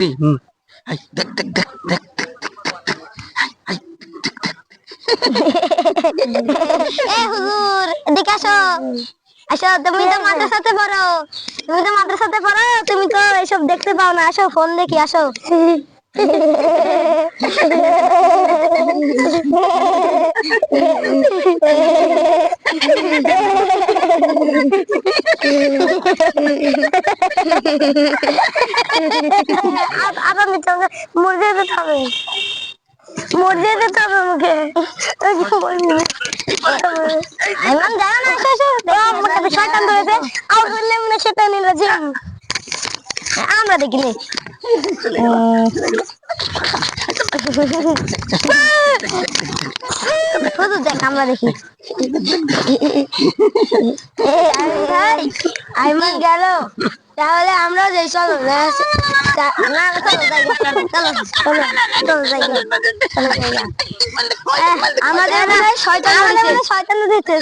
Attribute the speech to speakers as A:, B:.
A: দেখ দেখ দেখ দেখ
B: এ হুজুর এদিকে আসো আসো তুমি তো মাদ্রাসাতে পড়ো তুমি তো এসব দেখতে পাও না আসো ফোন দেখি আসো আবার মুরগি দিতে হবে মুখে আইমান জানো না এসো আমার কাছে শয়তান ধরেছে আউট হইলে মনে শয়তানি রাজিম আমরা দেখিনি শুধু দেখ আমরা দেখি আইমান গেল তাহলে আমরাও যাই চলো না চলো যাই আমাদের শয়তান দিচ্ছে